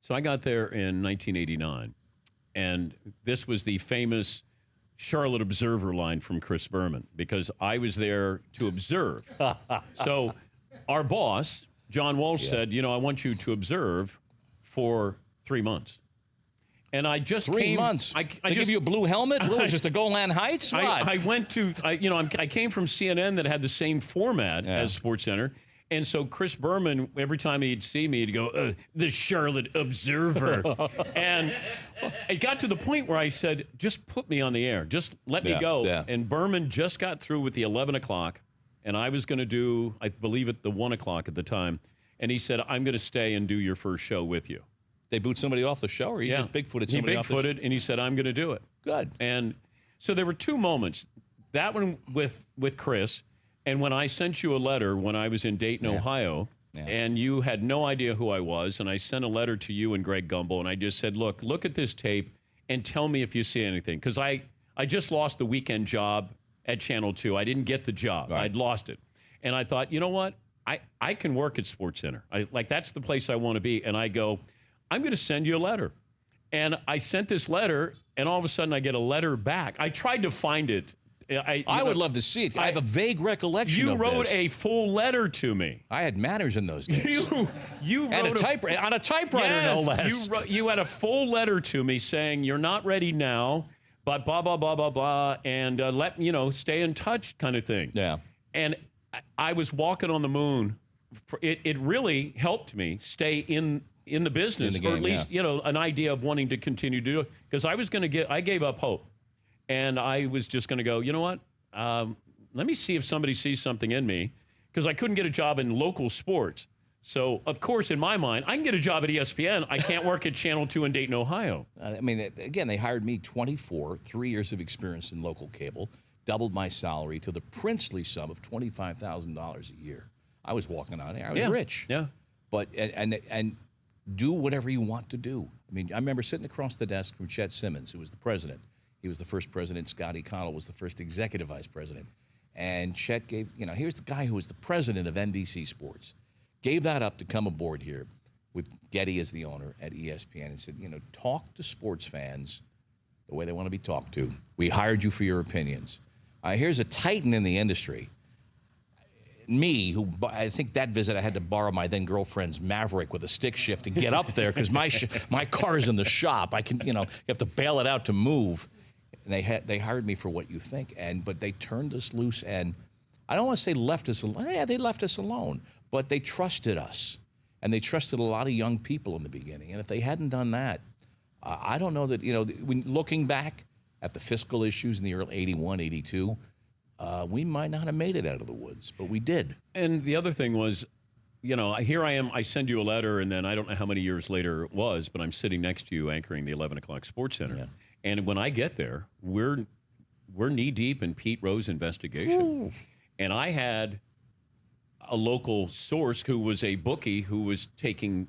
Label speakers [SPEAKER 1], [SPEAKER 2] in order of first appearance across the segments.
[SPEAKER 1] So I got there in 1989, and this was the famous Charlotte Observer line from Chris Berman, because I was there to observe. So our boss, John Walsh, said, I want you to observe for 3 months. And I just
[SPEAKER 2] 3 months. They give you a blue helmet? What was just the Golan Heights? What?
[SPEAKER 1] I went to, I came from CNN that had the same format as SportsCenter. And so Chris Berman, every time he'd see me, he'd go, the Charlotte Observer. And it got to the point where I said, just put me on the air. Just let me go.
[SPEAKER 2] Yeah.
[SPEAKER 1] And Berman just got through with the 11 o'clock. And I was going to do, I believe, at the 1 o'clock at the time. And he said, I'm going to stay and do your first show with you.
[SPEAKER 2] They boot somebody off the show, or he just Bigfooted somebody off the show?
[SPEAKER 1] He Bigfooted, and he said, I'm going to do it.
[SPEAKER 2] Good.
[SPEAKER 1] And so there were two moments. That one with Chris, and when I sent you a letter when I was in Dayton, Ohio, and you had no idea who I was, and I sent a letter to you and Greg Gumbel, and I just said, look at this tape and tell me if you see anything. Because I just lost the weekend job at Channel 2. I didn't get the job. Right. I'd lost it. And I thought, you know what? I can work at SportsCenter. That's the place I want to be. And I go, I'm going to send you a letter. And I sent this letter, and all of a sudden I get a letter back. I tried to find it.
[SPEAKER 2] I would love to see it. I have a vague recollection of this.
[SPEAKER 1] You wrote a full letter to me.
[SPEAKER 2] I had manners in those days.
[SPEAKER 1] You
[SPEAKER 2] and
[SPEAKER 1] wrote
[SPEAKER 2] on a typewriter, no less.
[SPEAKER 1] You had a full letter to me saying you're not ready now, but blah, blah, blah, blah, blah, and stay in touch kind of thing.
[SPEAKER 2] Yeah.
[SPEAKER 1] And I was walking on the moon. It really helped me stay in the business, or at least, an idea of wanting to continue to do it. Because I gave up hope. And I was just going to go, you know what? Let me see if somebody sees something in me. Because I couldn't get a job in local sports. So, of course, in my mind, I can get a job at ESPN. I can't work at Channel 2 in Dayton, Ohio.
[SPEAKER 2] Again, they hired me 24, 3 years of experience in local cable, doubled my salary to the princely sum of $25,000 a year. I was walking on air. I was rich.
[SPEAKER 1] Yeah.
[SPEAKER 2] But, and do whatever you want to do. I remember sitting across the desk from Chet Simmons, who was the president. He was the first president. Scotty Connell was the first executive vice president. And Chet gave, here's the guy who was the president of NBC Sports. Gave that up to come aboard here with Getty as the owner at ESPN and said, talk to sports fans the way they want to be talked to. We hired you for your opinions. Here's a titan in the industry. Me, who I think that visit I had to borrow my then girlfriend's Maverick with a stick shift to get up there because my car's in the shop. I can, you have to bail it out to move. And they hired me for what you think, but they turned us loose, and I don't want to say left us alone. Yeah, they left us alone, but they trusted us, and they trusted a lot of young people in the beginning. And if they hadn't done that, I don't know that when looking back at the fiscal issues in the early '81, '82, we might not have made it out of the woods, but we did.
[SPEAKER 1] And the other thing was, here I am. I send you a letter, and then I don't know how many years later it was, but I'm sitting next to you anchoring the 11 o'clock SportsCenter. Yeah. And when I get there, we're knee deep in Pete Rose investigation. Ooh. And I had a local source who was a bookie who was taking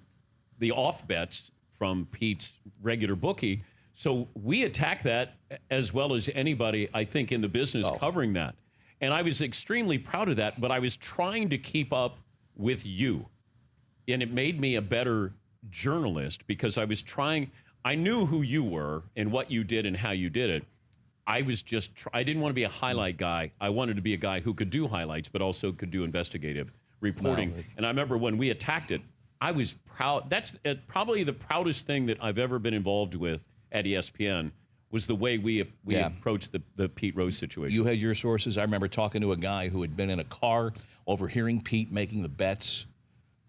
[SPEAKER 1] the off bets from Pete's regular bookie. So we attacked that as well as anybody, I think, in the business covering that. And I was extremely proud of that, but I was trying to keep up with you. And it made me a better journalist because I was trying. I knew who you were and what you did and how you did it. I was just, I didn't want to be a highlight guy. I wanted to be a guy who could do highlights, but also could do investigative reporting. Wow. And I remember when we attacked it, I was proud. That's probably the proudest thing that I've ever been involved with at ESPN was the way we approached the Pete Rose situation.
[SPEAKER 2] You had your sources. I remember talking to a guy who had been in a car, overhearing Pete making the bets,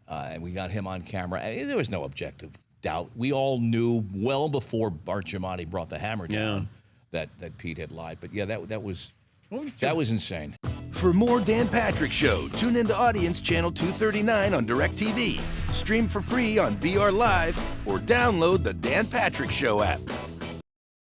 [SPEAKER 2] and we got him on camera. There was no objective doubt. We all knew well before Bart Giamatti brought the hammer down that Pete had lied. But that was insane.
[SPEAKER 3] For more Dan Patrick Show, tune into Audience Channel 239 on DirecTV. Stream for free on BR Live or download the Dan Patrick Show app.